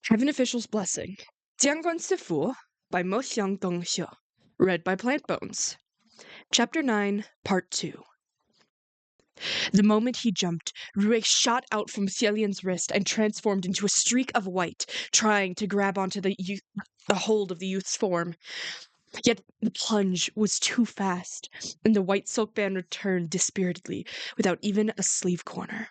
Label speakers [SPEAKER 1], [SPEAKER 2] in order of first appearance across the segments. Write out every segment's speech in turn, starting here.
[SPEAKER 1] Heaven Official's Blessing. Jiangguan Sifu by Mo Xiang Dong Xie. Read by Plant Bones. Chapter 9, Part 2. The moment he jumped, Rui shot out from Xielian's wrist and transformed into a streak of white, trying to grab onto the hold of the youth's form. Yet the plunge was too fast, and the white silk band returned dispiritedly, without even a sleeve corner.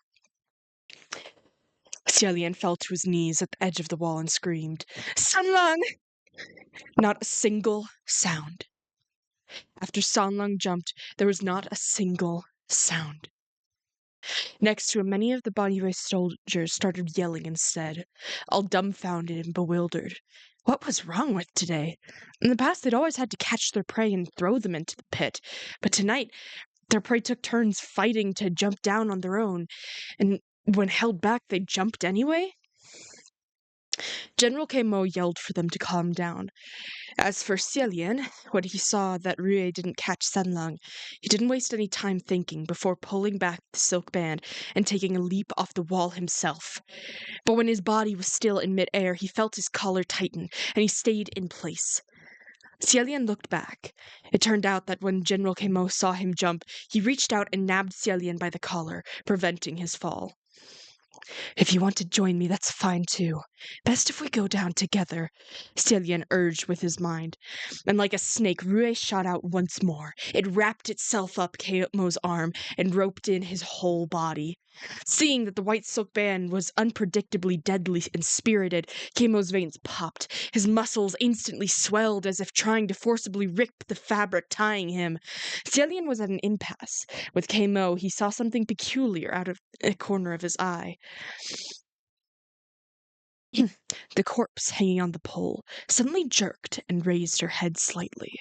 [SPEAKER 1] Xielian fell to his knees at the edge of the wall and screamed, "Sanlang!" Not a single sound. After Sanlang jumped, there was not a single sound. Next to him, many of the Banyue soldiers started yelling instead, all dumbfounded and bewildered. What was wrong with today? In the past, they'd always had to catch their prey and throw them into the pit, but tonight, their prey took turns fighting to jump down on their own, and when held back, they jumped anyway? General Mo yelled for them to calm down. As for Xielian, when he saw that Rui didn't catch Sanlang, he didn't waste any time thinking before pulling back the silk band and taking a leap off the wall himself. But when his body was still in midair, he felt his collar tighten, and he stayed in place. Xielian looked back. It turned out that when General Mo saw him jump, he reached out and nabbed Xielian by the collar, preventing his fall. "If you want to join me, that's fine too. Best if we go down together," Xielian urged with his mind. And like a snake, Rui shot out once more. It wrapped itself up Kemo's arm and roped in his whole body. Seeing that the white silk band was unpredictably deadly and spirited, Kemo's veins popped. His muscles instantly swelled as if trying to forcibly rip the fabric tying him. Xielian was at an impasse. With Kemo, he saw something peculiar out of a corner of his eye. The corpse hanging on the pole suddenly jerked and raised her head slightly.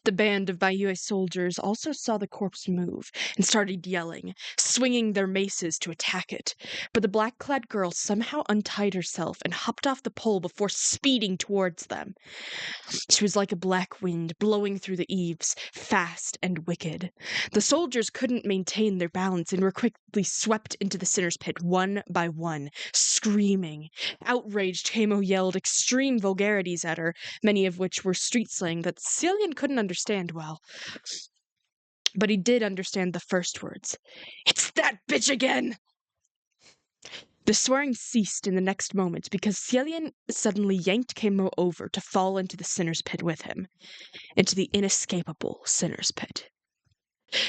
[SPEAKER 1] The band of Banyue soldiers also saw the corpse move and started yelling, swinging their maces to attack it. But the black-clad girl somehow untied herself and hopped off the pole before speeding towards them. She was like a black wind blowing through the eaves, fast and wicked. The soldiers couldn't maintain their balance and were quickly swept into the sinner's pit one by one, screaming. Outraged, Kamo yelled extreme vulgarities at her, many of which were street slang that Xielian couldn't understand well. But he did understand the first words. "It's that bitch again!" The swearing ceased in the next moment because Xielian suddenly yanked Kamo over to fall into the sinner's pit with him, into the inescapable sinner's pit.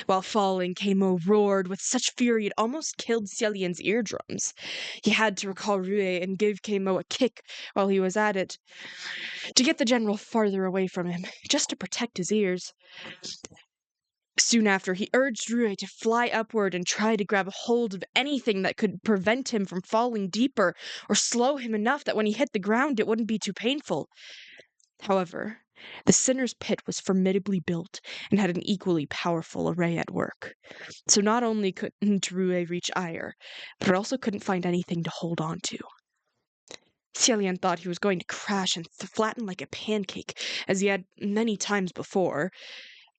[SPEAKER 1] While falling, Kamo roared with such fury it almost killed Xielian's eardrums. He had to recall Rui and give Kamo a kick while he was at it, to get the general farther away from him, just to protect his ears. Soon after, he urged Rui to fly upward and try to grab a hold of anything that could prevent him from falling deeper or slow him enough that when he hit the ground it wouldn't be too painful. However, the sinner's pit was formidably built and had an equally powerful array at work. So not only couldn't Rui reach Ire, but it also couldn't find anything to hold on to. Xielian thought he was going to crash and flatten like a pancake, as he had many times before.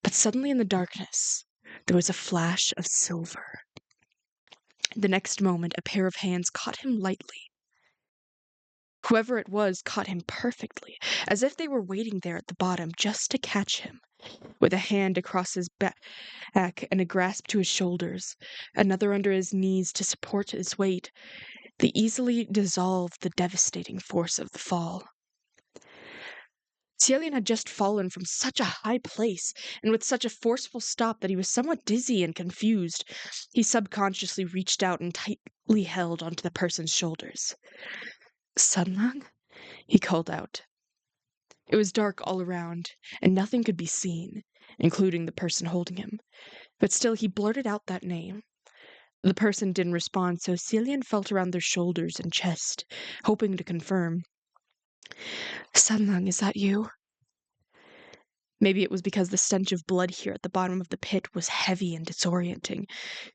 [SPEAKER 1] But suddenly in the darkness, there was a flash of silver. The next moment, a pair of hands caught him lightly. Whoever it was caught him perfectly, as if they were waiting there at the bottom just to catch him. With a hand across his back and a grasp to his shoulders, another under his knees to support his weight, they easily dissolved the devastating force of the fall. Xielian had just fallen from such a high place, and with such a forceful stop that he was somewhat dizzy and confused. He subconsciously reached out and tightly held onto the person's shoulders. "Sanlang?" he called out. It was dark all around, and nothing could be seen, including the person holding him. But still he blurted out that name. The person didn't respond, so Xielian felt around their shoulders and chest, hoping to confirm. "Sanlang, is that you?" Maybe it was because the stench of blood here at the bottom of the pit was heavy and disorienting.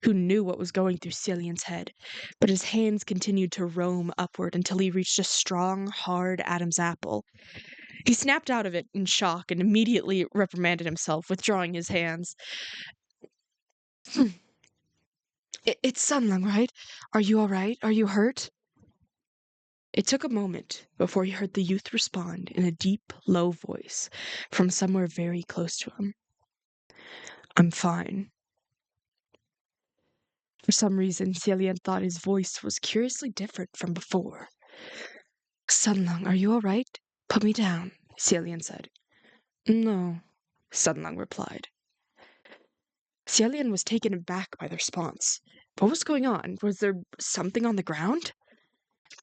[SPEAKER 1] Who knew what was going through Cillian's head? But his hands continued to roam upward until he reached a strong, hard Adam's apple. He snapped out of it in shock and immediately reprimanded himself, withdrawing his hands. It's Sunlung, right? Are you all right? Are you hurt?" It took a moment before he heard the youth respond in a deep, low voice from somewhere very close to him. I'm fine. For some reason, Xialian thought his voice was curiously different from before. Sunlong, are you all right? Put me down, Xialian said. No, Sunlong replied. Xialian was taken aback by the response. What was going on? Was there something on the ground?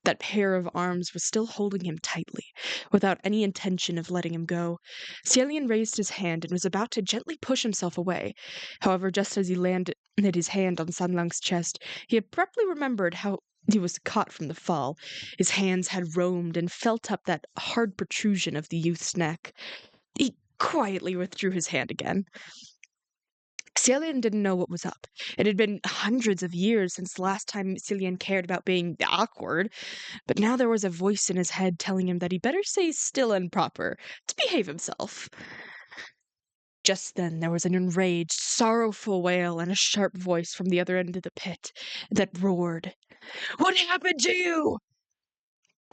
[SPEAKER 1] That pair of arms was still holding him tightly, without any intention of letting him go. Xialian raised his hand and was about to gently push himself away. However, just as he landed his hand on Sanlang's chest, he abruptly remembered how he was caught from the fall. His hands had roamed and felt up that hard protrusion of the youth's neck. He quietly withdrew his hand again. Xialian didn't know what was up. It had been hundreds of years since the last time Xialian cared about being awkward, but now there was a voice in his head telling him that he better stay still and proper to behave himself. Just then there was an enraged, sorrowful wail and a sharp voice from the other end of the pit that roared, "What happened to you?"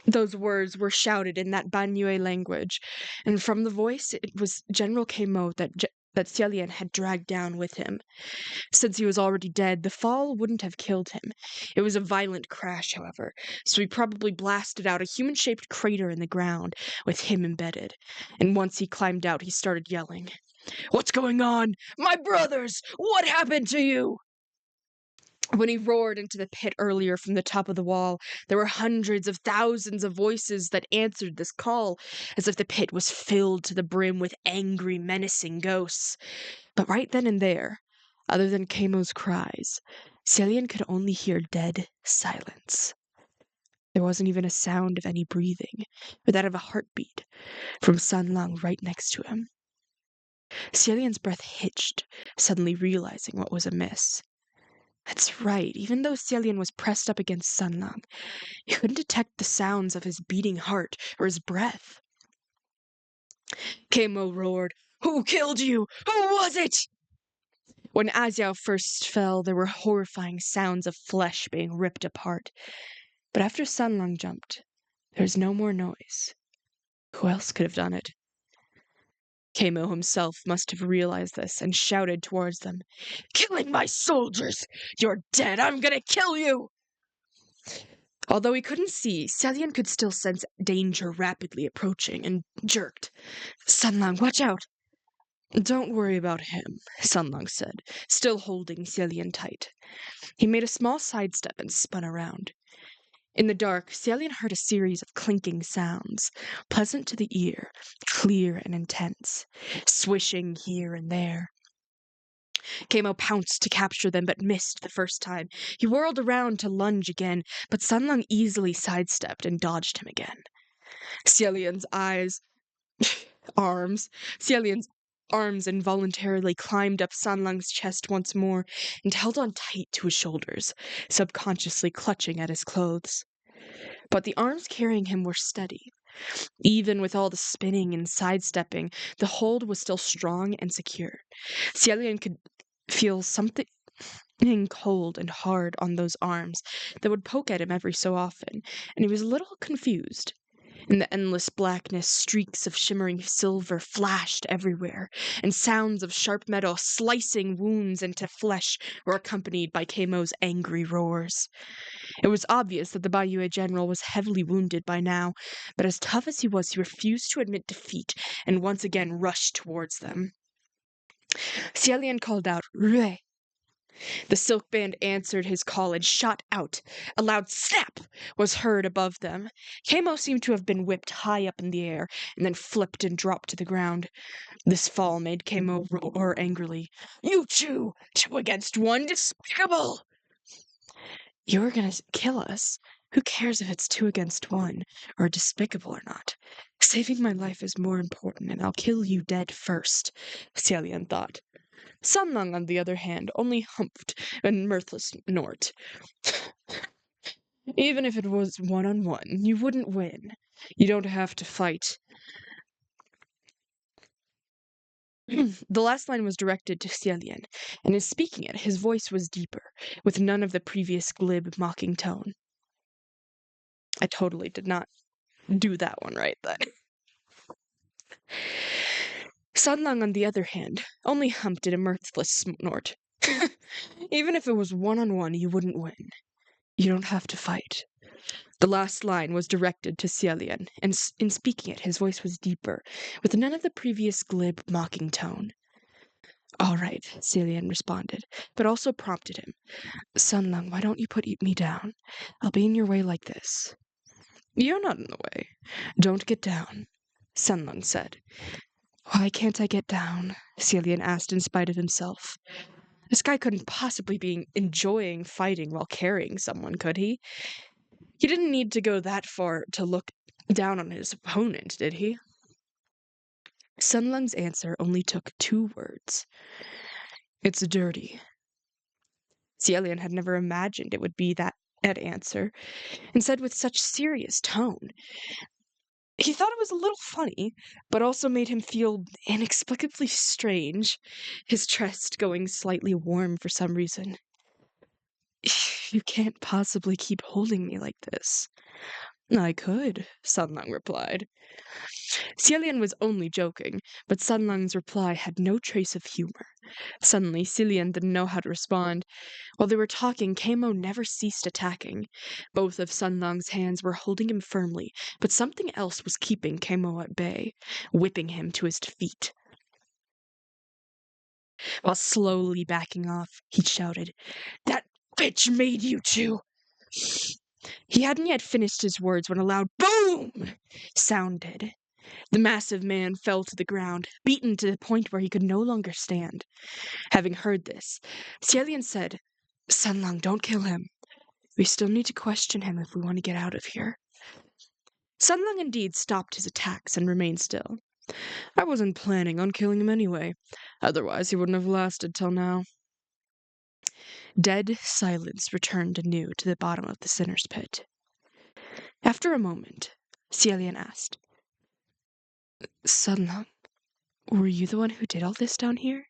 [SPEAKER 1] Those words were shouted in that Banyue language, and from the voice it was General Kemo that Xialian had dragged down with him. Since he was already dead, the fall wouldn't have killed him. It was a violent crash, however, so he probably blasted out a human-shaped crater in the ground, with him embedded. And once he climbed out, he started yelling, "What's going on? My brothers! What happened to you?" When he roared into the pit earlier from the top of the wall, there were hundreds of thousands of voices that answered this call, as if the pit was filled to the brim with angry, menacing ghosts. But right then and there, other than Kemo's cries, Xialian could only hear dead silence. There wasn't even a sound of any breathing, or that of a heartbeat, from Sanlang right next to him. Xialian's breath hitched, suddenly realizing what was amiss. That's right, even though Xialian was pressed up against Sanlang, he couldn't detect the sounds of his beating heart or his breath. Kemo roared, "Who killed you? Who was it?" When Aziao first fell, there were horrifying sounds of flesh being ripped apart. But after Sanlang jumped, there was no more noise. Who else could have done it? Kemo himself must have realized this and shouted towards them, "Killing my soldiers! You're dead! I'm gonna kill you!" Although he couldn't see, Xialian could still sense danger rapidly approaching and jerked. "Sanlang, watch out!" "Don't worry about him," Sanlang said, still holding Xialian tight. He made a small sidestep and spun around. In the dark, Xialian heard a series of clinking sounds, pleasant to the ear, clear and intense, swishing here and there. Kamo pounced to capture them, but missed the first time. He whirled around to lunge again, but Sunlung easily sidestepped and dodged him again. Xialian's Xialian's arms involuntarily climbed up Sanlang's chest once more and held on tight to his shoulders, subconsciously clutching at his clothes. But the arms carrying him were steady. Even with all the spinning and sidestepping, the hold was still strong and secure. Xialian could feel something cold and hard on those arms that would poke at him every so often, and he was a little confused. In the endless blackness, streaks of shimmering silver flashed everywhere, and sounds of sharp metal slicing wounds into flesh were accompanied by Kemo's angry roars. It was obvious that the Bayue general was heavily wounded by now, but as tough as he was, he refused to admit defeat and once again rushed towards them. Xialian called out, "Rue!" The silk band answered his call and shot out. A loud snap was heard above them. Kamo seemed to have been whipped high up in the air and then flipped and dropped to the ground. This fall made Kamo roar angrily. "You two! 2 against 1! Despicable!" "You're gonna kill us. Who cares if it's 2 against 1, or despicable or not? Saving my life is more important, and I'll kill you dead first," Xialian thought. Sunlung, on the other hand, only humphed a mirthless snort. "Even if it was 1-on-1, you wouldn't win. You don't have to fight." The last line was directed to Xialian, and in speaking it, his voice was deeper, with none of the previous glib, mocking tone. I totally did not do that one right then. Sunlung, on the other hand, only humped in a mirthless snort. Even if it was one-on-one, you wouldn't win. You don't have to fight. The last line was directed to Xielian, and in speaking it, his voice was deeper, with none of the previous glib, mocking tone. All right, Xielian responded, but also prompted him. Sunlung, why don't you put me down? I'll be in your way like this. You're not in the way. Don't get down, Sunlung said. Why can't I get down? Xielian asked in spite of himself. This guy couldn't possibly be enjoying fighting while carrying someone, could he? He didn't need to go that far to look down on his opponent, did he? Sunlung's answer only took 2 words. It's dirty. Xielian had never imagined it would be that answer, and said with such serious tone. He thought it was a little funny, but also made him feel inexplicably strange, his chest going slightly warm for some reason. You can't possibly keep holding me like this. I could, Sunlung replied. Xielian was only joking, but Sunlung's reply had no trace of humor. Suddenly, Xielian didn't know how to respond. While they were talking, Keimo never ceased attacking. Both of Sunlung's hands were holding him firmly, but something else was keeping Keimo at bay, whipping him to his feet. While slowly backing off, he shouted, That bitch made you two! He hadn't yet finished his words when a loud boom sounded. The massive man fell to the ground, beaten to the point where he could no longer stand. Having heard this, Xielian said, Sunlung, don't kill him. We still need to question him if we want to get out of here. Sunlung indeed stopped his attacks and remained still. I wasn't planning on killing him anyway. Otherwise, he wouldn't have lasted till now. Dead silence returned anew to the bottom of the sinner's pit. After a moment, Xielian asked, Sunlung, were you the one who did all this down here?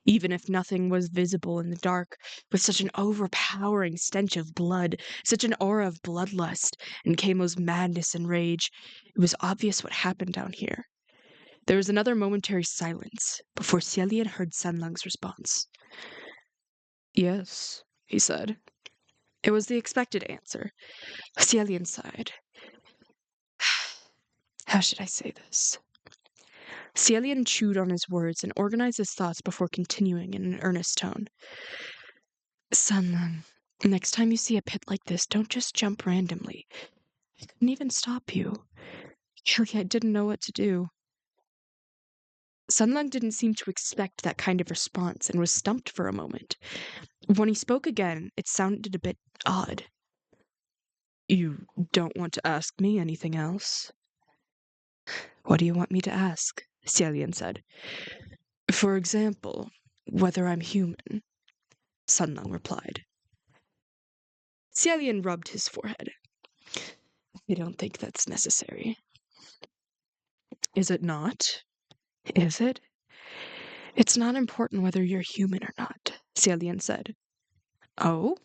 [SPEAKER 1] Even if nothing was visible in the dark, with such an overpowering stench of blood, such an aura of bloodlust, and Keimo's madness and rage, it was obvious what happened down here. There was another momentary silence before Xielian heard Sunlung's response. Yes, he said. It was the expected answer. Xielian sighed. How should I say this? Xielian chewed on his words and organized his thoughts before continuing in an earnest tone. Sunlung, next time you see a pit like this, don't just jump randomly. I couldn't even stop you. Really, I didn't know what to do. Sunlung didn't seem to expect that kind of response and was stumped for a moment. When he spoke again, it sounded a bit odd. You don't want to ask me anything else? What do you want me to ask? Xielian said. For example, whether I'm human, Sunlung replied. Xielian rubbed his forehead. I don't think that's necessary. Is it not? Is it? It's not important whether you're human or not, Xielian said. Oh?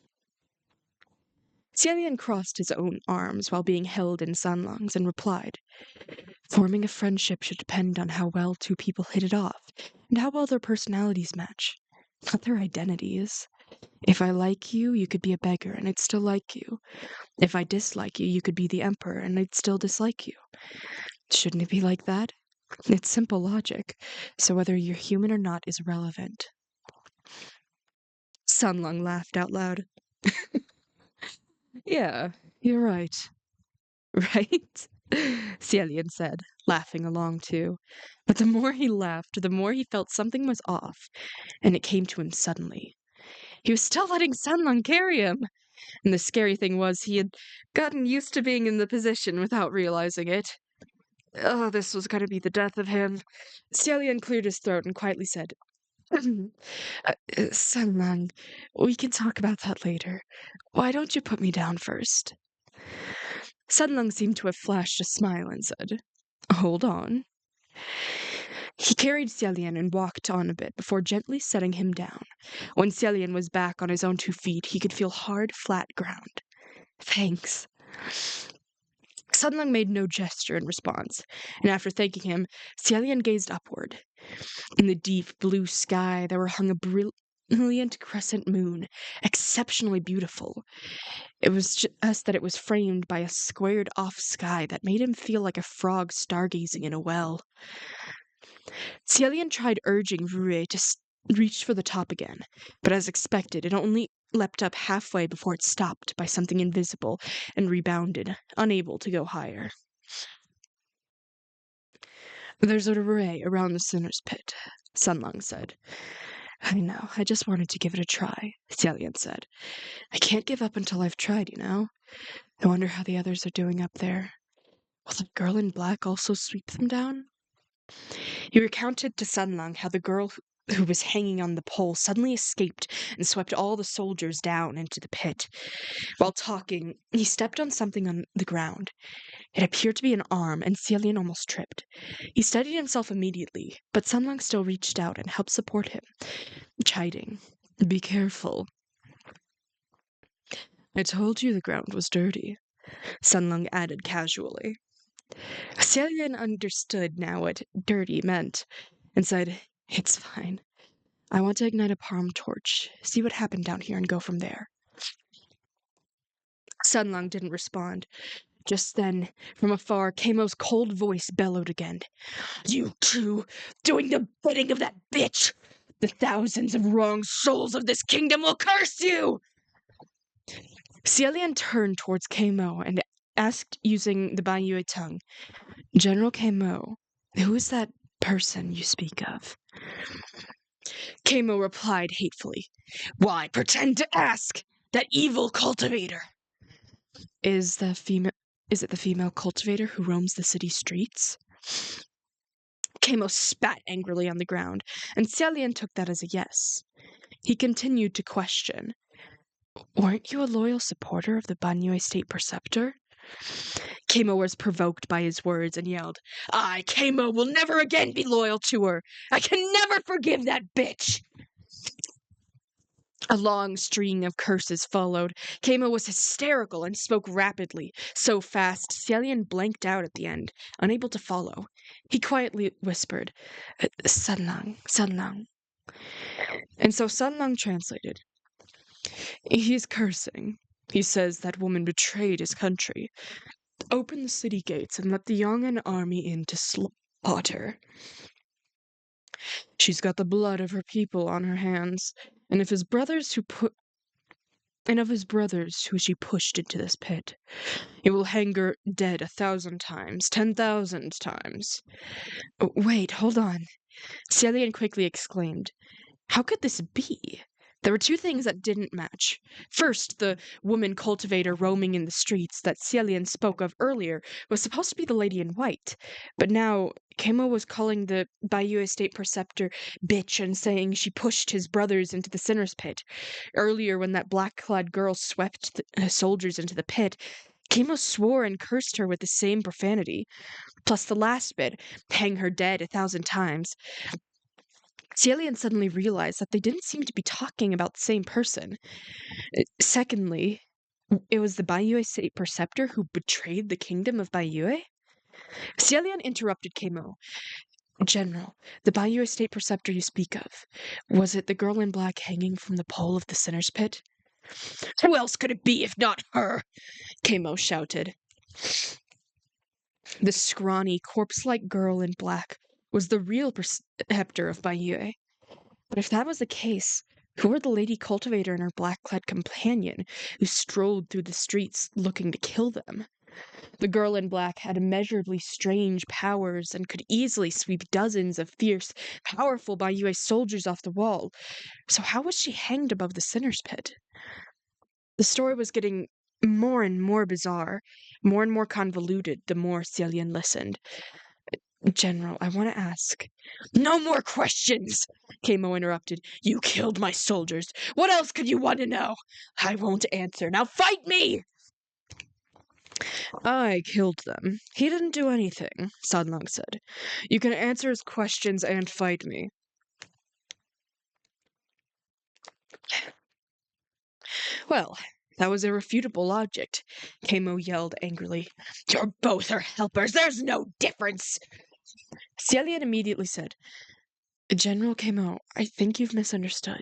[SPEAKER 1] Xielian crossed his own arms while being held in Sunlung's and replied, Forming a friendship should depend on how well 2 people hit it off, and how well their personalities match, not their identities. If I like you, you could be a beggar, and I'd still like you. If I dislike you, you could be the emperor, and I'd still dislike you. Shouldn't it be like that? It's simple logic, so whether you're human or not is irrelevant. Sunlung laughed out loud. Yeah, you're right. Right? Xielian said, laughing along too. But the more he laughed, the more he felt something was off, and it came to him suddenly. He was still letting Sunlung carry him! And the scary thing was he had gotten used to being in the position without realizing it. Oh, this was going to be the death of him. Xielian cleared his throat and quietly said, Sunlung, we can talk about that later. Why don't you put me down first? Sunlung seemed to have flashed a smile and said, Hold on. He carried Xielian and walked on a bit before gently setting him down. When Xielian was back on his own 2 feet, he could feel hard, flat ground. Thanks. Sunlung made no gesture in response, and after thanking him, Xialian gazed upward. In the deep blue sky, there hung a brilliant crescent moon, exceptionally beautiful. It was just that it was framed by a squared-off sky that made him feel like a frog stargazing in a well. Xialian tried urging Rue to reach for the top again, but as expected, it only leapt up halfway before it stopped by something invisible and rebounded, unable to go higher. There's a ray around the sinner's pit, Sunlung said. I know, I just wanted to give it a try, Xialian said. I can't give up until I've tried, you know? I wonder how the others are doing up there. Will the girl in black also sweep them down? He recounted to Sunlung how the girl who was hanging on the pole suddenly escaped and swept all the soldiers down into the pit. While talking, he stepped on something on the ground. It appeared to be an arm, and Xialian almost tripped. He steadied himself immediately, but Sunlung still reached out and helped support him, chiding, Be careful. I told you the ground was dirty, Sunlung added casually. Xialian understood now what dirty meant, and said, It's fine. I want to ignite a palm torch, see what happened down here, and go from there. Sunlung didn't respond. Just then, from afar, Kamo's cold voice bellowed again. You two, doing the bidding of that bitch! The thousands of wrong souls of this kingdom will curse you! Xialian turned towards Kamo and asked using the Banyue tongue, General Kamo, who is that person you speak of? Kamo replied hatefully, Why pretend to ask? That evil cultivator! Is it the female cultivator who roams the city streets? Kamo spat angrily on the ground, and Xialian took that as a yes. He continued to question. Weren't you a loyal supporter of the Banyue State Preceptor? Kamo was provoked by his words and yelled, I, Kamo, will never again be loyal to her. I can never forgive that bitch. A long string of curses followed. Kamo was hysterical and spoke rapidly, so fast Xialian blanked out at the end, unable to follow. He quietly whispered, Sunlung, Sunlung. And so Sunlung translated. He's cursing. He says that woman betrayed his country. Open the city gates and let the Yong'an army in to slaughter. She's got the blood of her people on her hands, and of his brothers who she pushed into this pit. He will hang her dead 1,000 times, 10,000 times. Wait, hold on. Xialian quickly exclaimed. How could this be? There were two things that didn't match. First, the woman cultivator roaming in the streets that Xialian spoke of earlier was supposed to be the lady in white, but now Kamo was calling the Banyue State Preceptor bitch and saying she pushed his brothers into the sinner's pit. Earlier, when that black-clad girl swept the soldiers into the pit, Kamo swore and cursed her with the same profanity. Plus the last bit, hang her dead 1,000 times. Xialian suddenly realized that they didn't seem to be talking about the same person. Secondly, it was the Banyue State Preceptor who betrayed the kingdom of Banyue? Xialian interrupted Kamo. General, the Banyue State Preceptor you speak of, was it the girl in black hanging from the pole of the sinner's pit? Who else could it be if not her? Kamo shouted. The scrawny, corpse-like girl in black was the real preceptor of Banyue. But if that was the case, who were the lady cultivator and her black-clad companion who strolled through the streets looking to kill them? The girl in black had immeasurably strange powers and could easily sweep dozens of fierce, powerful Banyue soldiers off the wall. So how was she hanged above the sinner's pit? The story was getting more and more bizarre, more and more convoluted the more Xialian listened. General, I want to ask. No more questions, Kamo interrupted. You killed my soldiers. What else could you want to know? I won't answer. Now fight me! I killed them. He didn't do anything, Sunlung said. You can answer his questions and fight me. Well, That was irrefutable logic, Kamo yelled angrily. You're both her helpers. There's no difference. Xialian immediately said, General Kamo, I think you've misunderstood.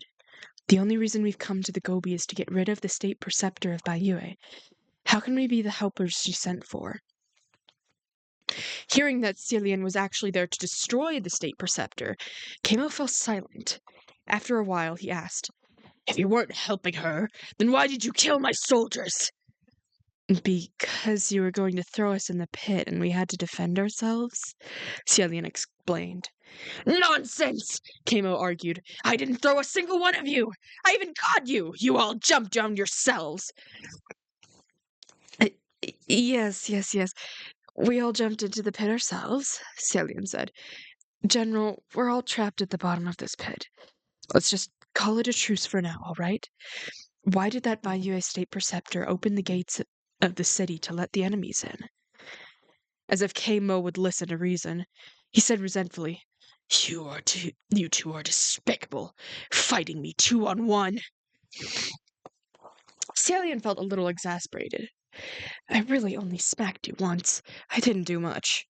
[SPEAKER 1] The only reason we've come to the Gobi is to get rid of the state preceptor of Baiyue. How can we be the helpers she sent for? Hearing that Xialian was actually there to destroy the state preceptor, Kamo fell silent. After a while, he asked, If you weren't helping her, then why did you kill my soldiers? Because you were going to throw us in the pit and we had to defend ourselves, Xialian explained. Nonsense, Kamo argued. I didn't throw a single one of you. I even caught you. You all jumped down yourselves. Yes. We all jumped into the pit ourselves, Xialian said. General, we're all trapped at the bottom of this pit. Let's just call it a truce for now, all right? Why did that Baiyue state preceptor open the gates of the city to let the enemies in? As if Kamo would listen to reason, he said resentfully, You two are despicable, fighting me 2-on-1. Xialian felt a little exasperated. I really only smacked you once. I didn't do much.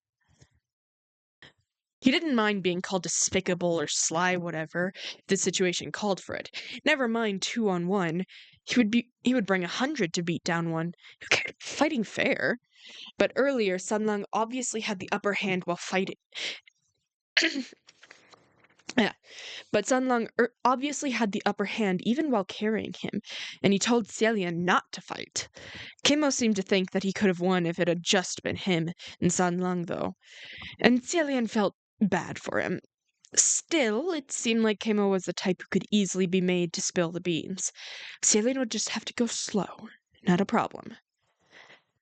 [SPEAKER 1] He didn't mind being called despicable or sly, whatever, if the situation called for it. Never mind 2-on-1. He would bring 100 to beat down one. Who cared? Fighting fair. But earlier, Sunlong obviously had the upper hand while fighting. But Sunlong obviously had the upper hand even while carrying him, and he told Xialian not to fight. Kamo seemed to think that he could have won if it had just been him and Sunlong, though, and Xialian felt bad for him. Still, it seemed like Kamo was the type who could easily be made to spill the beans. Xialian would just have to go slow. Not a problem.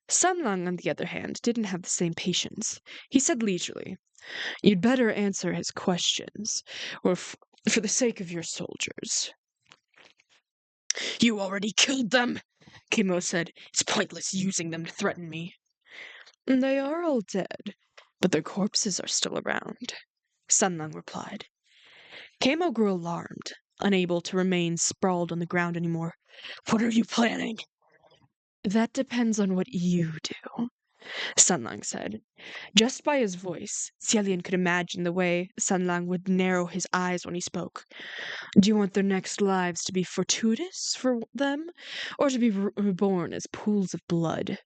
[SPEAKER 1] Sunlong, on the other hand, didn't have the same patience. He said leisurely, You'd better answer his questions, or for the sake of your soldiers. You already killed them, Kamo said. It's pointless using them to threaten me. They are all dead, but their corpses are still around, Sunlong replied. Kamo grew alarmed, unable to remain sprawled on the ground anymore. What are you planning? That depends on what you do, Sunlong said. Just by his voice, Xialian could imagine the way Sunlong would narrow his eyes when he spoke. Do you want their next lives to be fortuitous for them, or to be reborn as pools of blood?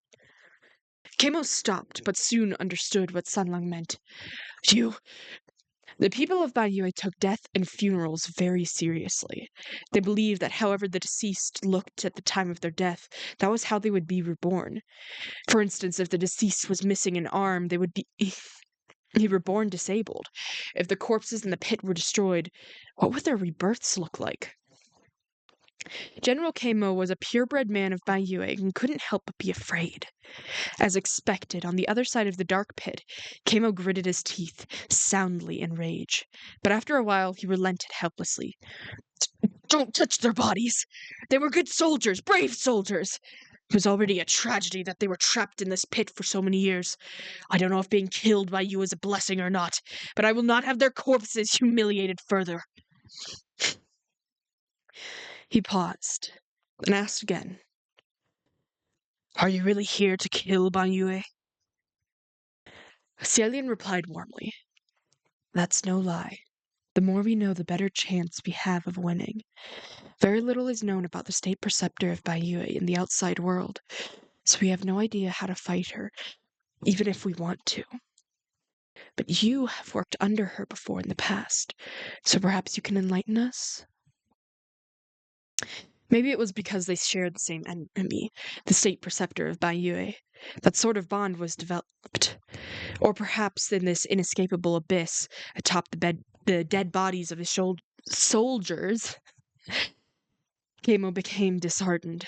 [SPEAKER 1] Kamo stopped, but soon understood what Sunlong meant. The people of Baiyue took death and funerals very seriously. They believed that however the deceased looked at the time of their death, that was how they would be reborn. For instance, if the deceased was missing an arm, they would be reborn disabled. If the corpses in the pit were destroyed, what would their rebirths look like? General Kamo was a purebred man of Baiyue and couldn't help but be afraid. As expected, on the other side of the dark pit, Kamo gritted his teeth, soundly in rage. But after a while, he relented helplessly. Don't touch their bodies! They were good soldiers, brave soldiers! It was already a tragedy that they were trapped in this pit for so many years. I don't know if being killed by you is a blessing or not, but I will not have their corpses humiliated further. He paused, and asked again, Are you really here to kill Baiyue? Xialian replied warmly, That's no lie. The more we know, the better chance we have of winning. Very little is known about the state preceptor of Baiyue in the outside world, so we have no idea how to fight her, even if we want to. But you have worked under her before in the past, so perhaps you can enlighten us? Maybe it was because they shared the same enemy, the state preceptor of Baiyue. That sort of bond was developed. Or perhaps in this inescapable abyss, atop the dead bodies of his soldiers, Kamo became disheartened.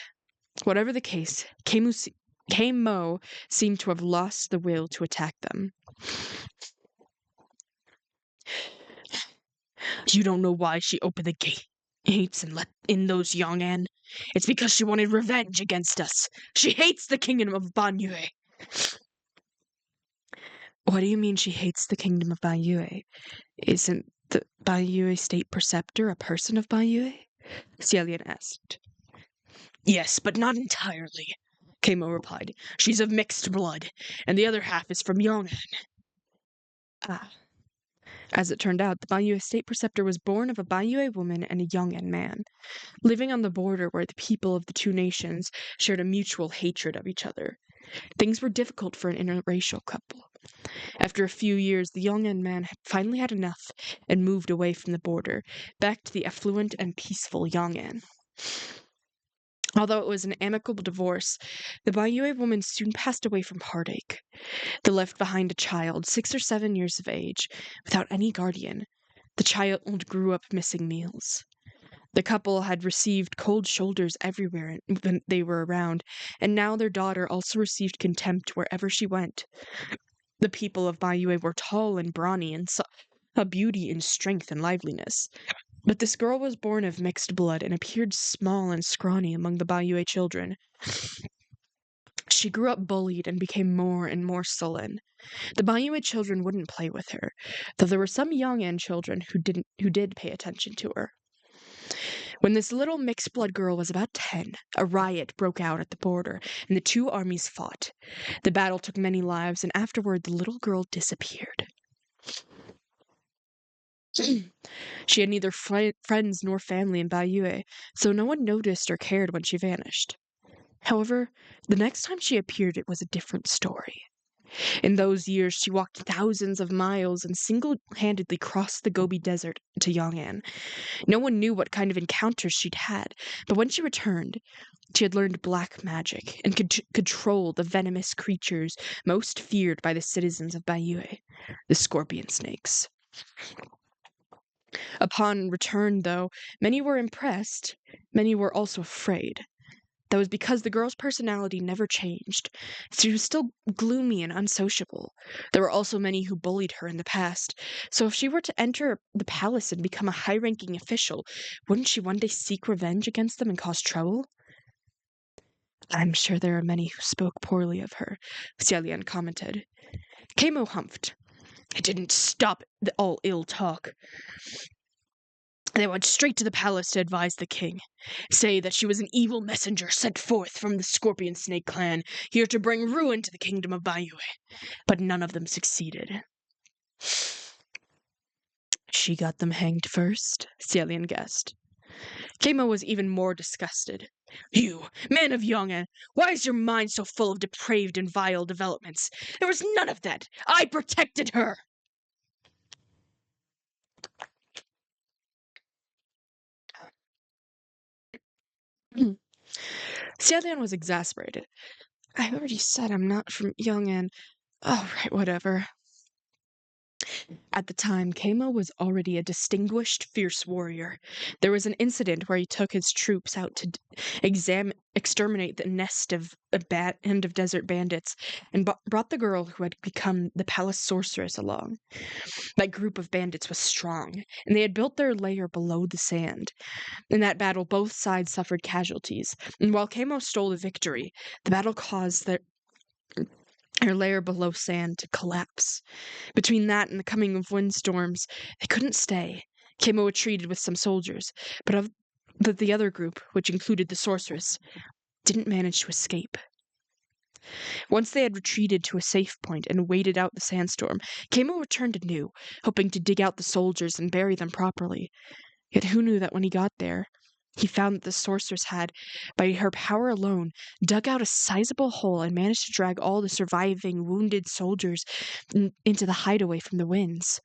[SPEAKER 1] Whatever the case, Kamo seemed to have lost the will to attack them. You don't know why she opened the gates and let in those Yong'an. It's because she wanted revenge against us. She hates the kingdom of Baiyue. What do you mean she hates the kingdom of Baiyue? Isn't the Baiyue state preceptor a person of Baiyue? Xialian asked. Yes, but not entirely, Kamo replied. She's of mixed blood, and the other half is from Yong'an. Ah. As it turned out, the Banyue state preceptor was born of a Banyue woman and a Yong'an man, living on the border where the people of the two nations shared a mutual hatred of each other. Things were difficult for an interracial couple. After a few years, the Yong'an man had finally had enough and moved away from the border, back to the affluent and peaceful Yong'an. Although it was an amicable divorce, the Banyue woman soon passed away from heartache. They left behind a child, 6 or 7 years of age, without any guardian. The child grew up missing meals. The couple had received cold shoulders everywhere when they were around, and now their daughter also received contempt wherever she went. The people of Banyue were tall and brawny and saw a beauty in strength and liveliness. But this girl was born of mixed blood and appeared small and scrawny among the Banyue children. She grew up bullied and became more and more sullen. The Banyue children wouldn't play with her, though there were some Yong'an children who did pay attention to her. When this little mixed blood girl was about 10, a riot broke out at the border, and the two armies fought. The battle took many lives, and afterward the little girl disappeared. She had neither friends nor family in Banyue, so no one noticed or cared when she vanished. However, the next time she appeared, it was a different story. In those years, she walked thousands of miles and single-handedly crossed the Gobi Desert to Yong'an. No one knew what kind of encounters she'd had, but when she returned, she had learned black magic and could control the venomous creatures most feared by the citizens of Banyue, the scorpion snakes. Upon return, though, many were impressed, many were also afraid. That was because the girl's personality never changed. She was still gloomy and unsociable. There were also many who bullied her in the past, so if she were to enter the palace and become a high-ranking official, wouldn't she one day seek revenge against them and cause trouble? I'm sure there are many who spoke poorly of her, Xialian commented. Kamo humphed. It didn't stop all ill talk. They went straight to the palace to advise the king. Say that she was an evil messenger sent forth from the Scorpion Snake clan, here to bring ruin to the kingdom of Banyue. But none of them succeeded. She got them hanged first, Xialian guessed. Kamo was even more disgusted. You, man of Yong'an, why is your mind so full of depraved and vile developments? There was none of that. I protected her. Xialian was exasperated. I already said I'm not from Yong'an. Oh, right, whatever. At the time, Kamo was already a distinguished, fierce warrior. There was an incident where he took his troops out to exterminate the nest of a band of desert bandits and brought the girl who had become the palace sorceress along. That group of bandits was strong, and they had built their lair below the sand. In that battle, both sides suffered casualties, and while Kamo stole the victory, the battle caused their lair below sand to collapse. Between that and the coming of windstorms, they couldn't stay. Kamo retreated with some soldiers, but the other group, which included the sorceress, didn't manage to escape. Once they had retreated to a safe point and waited out the sandstorm, Kamo returned anew, hoping to dig out the soldiers and bury them properly. Yet who knew that when he got there, he found that the sorceress had, by her power alone, dug out a sizable hole and managed to drag all the surviving wounded soldiers into the hideaway from the winds.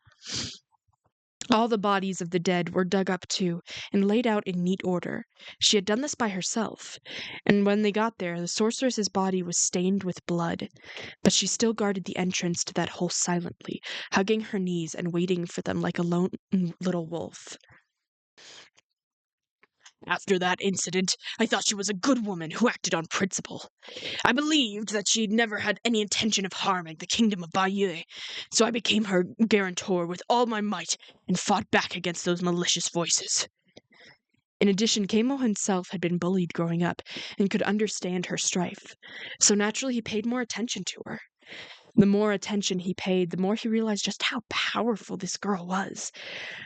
[SPEAKER 1] All the bodies of the dead were dug up too, and laid out in neat order. She had done this by herself, and when they got there, the sorceress's body was stained with blood. But she still guarded the entrance to that hole silently, hugging her knees and waiting for them like a lone little wolf. After that incident, I thought she was a good woman who acted on principle. I believed that she'd never had any intention of harming the kingdom of Banyue, so I became her guarantor with all my might and fought back against those malicious voices. In addition, Kamo himself had been bullied growing up and could understand her strife, so naturally he paid more attention to her. The more attention he paid, the more he realized just how powerful this girl was.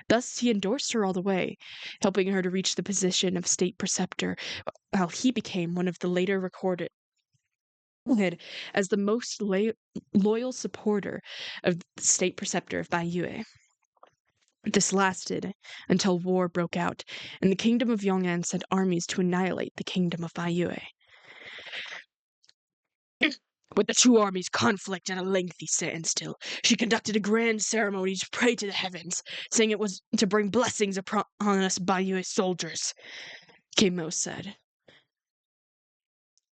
[SPEAKER 1] Thus, he endorsed her all the way, helping her to reach the position of state preceptor, while he became one of the later recorded as the most loyal supporter of the state preceptor of Baiyue. This lasted until war broke out, and the kingdom of Yong'an sent armies to annihilate the kingdom of Baiyue. With the two armies' conflict at a lengthy standstill, she conducted a grand ceremony to pray to the heavens, saying it was to bring blessings upon us Baiyue soldiers. Keimo said.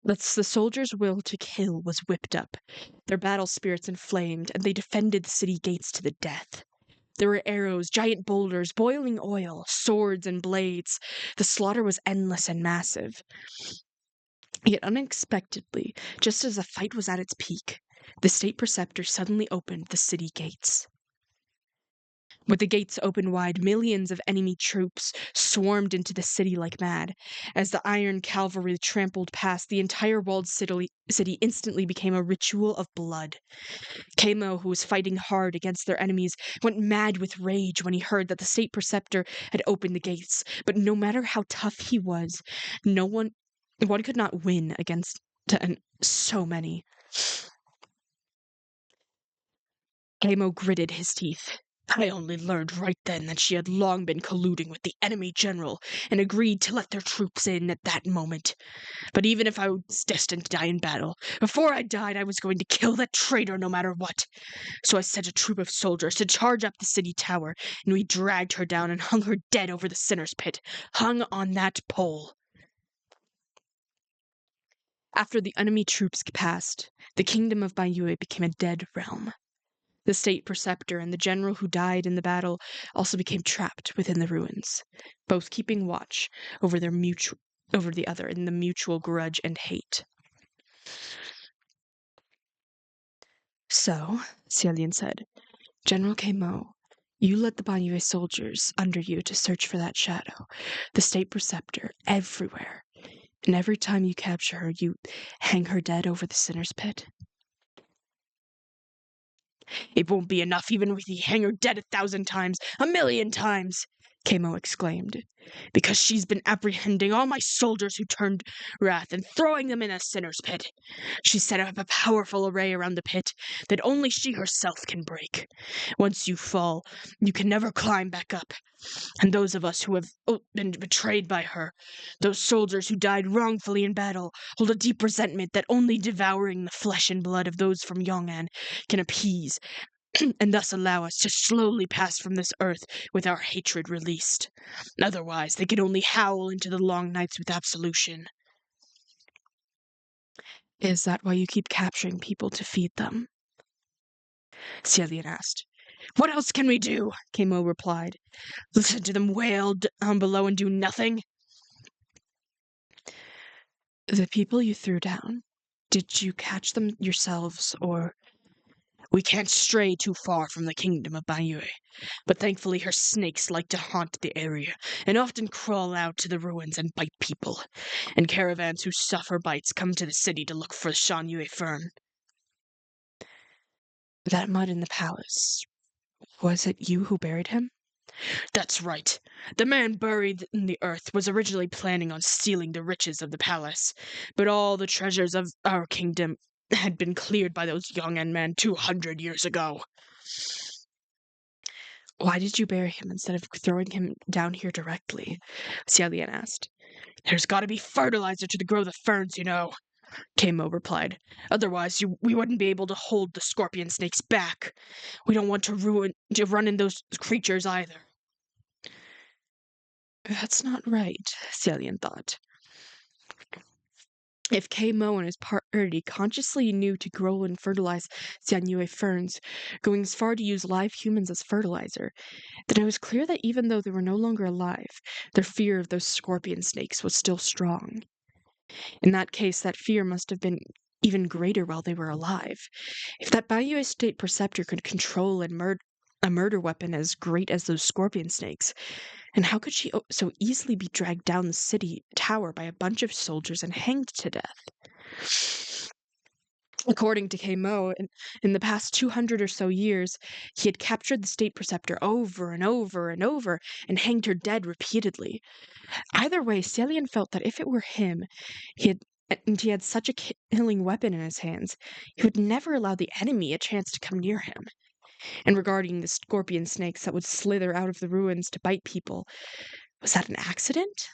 [SPEAKER 1] Thus the soldiers' will to kill was whipped up, their battle spirits inflamed, and they defended the city gates to the death. There were arrows, giant boulders, boiling oil, swords, and blades. The slaughter was endless and massive. Yet unexpectedly, just as the fight was at its peak, the state preceptor suddenly opened the city gates. With the gates open wide, millions of enemy troops swarmed into the city like mad. As the iron cavalry trampled past, the entire walled city instantly became a ritual of blood. Keimo, who was fighting hard against their enemies, went mad with rage when he heard that the state preceptor had opened the gates. But no matter how tough he was, one could not win against so many. Keimo gritted his teeth. I only learned right then that she had long been colluding with the enemy general and agreed to let their troops in at that moment. But even if I was destined to die in battle, before I died I was going to kill that traitor no matter what. So I sent a troop of soldiers to charge up the city tower, and we dragged her down and hung her dead over the sinner's pit, hung on that pole. After the enemy troops passed, the kingdom of Baiyue became a dead realm. The state preceptor and the general who died in the battle also became trapped within the ruins, both keeping watch over the other in the mutual grudge and hate. So, Xiaolian said, General Keimo, you led the Baiyue soldiers under you to search for that shadow, the state preceptor, everywhere. And every time you capture her, you hang her dead over the sinner's pit. It won't be enough even if you hang her dead 1,000 times, 1,000,000 times, Keimo exclaimed, because she's been apprehending all my soldiers who turned wrath and throwing them in a sinner's pit. She set up a powerful array around the pit that only she herself can break. Once you fall, you can never climb back up. And those of us who have been betrayed by her, those soldiers who died wrongfully in battle, hold a deep resentment that only devouring the flesh and blood of those from Yong'an can appease, and thus allow us to slowly pass from this earth with our hatred released. Otherwise, they can only howl into the long nights with absolution. Is that why you keep capturing people to feed them? Xiaolian asked. What else can we do? Keimo replied. Listen to them wail down below and do nothing? The people you threw down, did you catch them yourselves, or... We can't stray too far from the kingdom of Baiyue, but thankfully her snakes like to haunt the area, and often crawl out to the ruins and bite people, and caravans who suffer bites come to the city to look for the Shan fern. That mud in the palace, was it you who buried him? That's right. The man buried in the earth was originally planning on stealing the riches of the palace, but all the treasures of our kingdom had been cleared by those Yong'an men 200 years ago. Why did you bury him instead of throwing him down here directly? Xiaolian asked. There's got to be fertilizer to grow the ferns, you know, Keimo replied. Otherwise, we wouldn't be able to hold the scorpion snakes back. We don't want to run in those creatures either. That's not right, Xiaolian thought. If Keimo and his party consciously knew to grow and fertilize Xiang ferns, going as far to use live humans as fertilizer, then it was clear that even though they were no longer alive, their fear of those scorpion snakes was still strong. In that case, that fear must have been even greater while they were alive. If that Baiyue state preceptor could control and a murder weapon as great as those scorpion snakes, and how could she so easily be dragged down the city tower by a bunch of soldiers and hanged to death? According to Mo, in the past 200 or so years, he had captured the state preceptor over and over and over and hanged her dead repeatedly. Either way, Celian felt that if it were him, he had and he had such a killing weapon in his hands, he would never allow the enemy a chance to come near him. And regarding the scorpion snakes that would slither out of the ruins to bite people, was that an accident?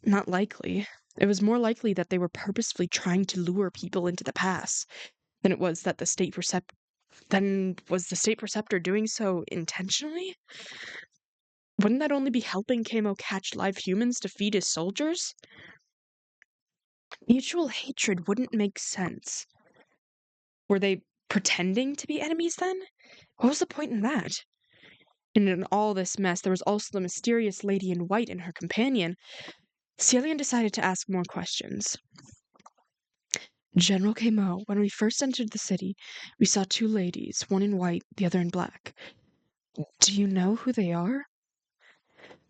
[SPEAKER 1] Not likely. It was more likely that they were purposefully trying to lure people into the pass than it was that was the state preceptor doing so intentionally? Wouldn't that only be helping Kamo catch live humans to feed his soldiers? Mutual hatred wouldn't make sense. Were they pretending to be enemies then? What was the point in that? And in all this mess, there was also the mysterious lady in white and her companion. Celian decided to ask more questions. General Kamo, when we first entered the city, we saw two ladies, one in white, the other in black. Do you know who they are?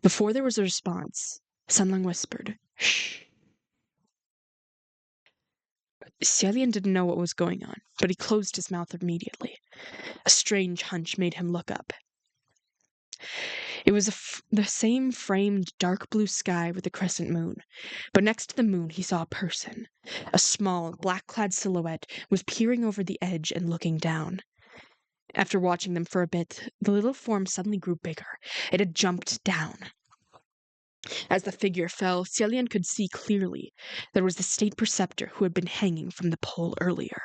[SPEAKER 1] Before there was a response, Sunlung whispered, "Shh." Celian didn't know what was going on, but he closed his mouth immediately. A strange hunch made him look up. It was the same framed dark blue sky with a crescent moon, but next to the moon he saw a person. A small, black-clad silhouette was peering over the edge and looking down. After watching them for a bit, the little form suddenly grew bigger. It had jumped down. As the figure fell, Celian could see clearly there was the state preceptor who had been hanging from the pole earlier.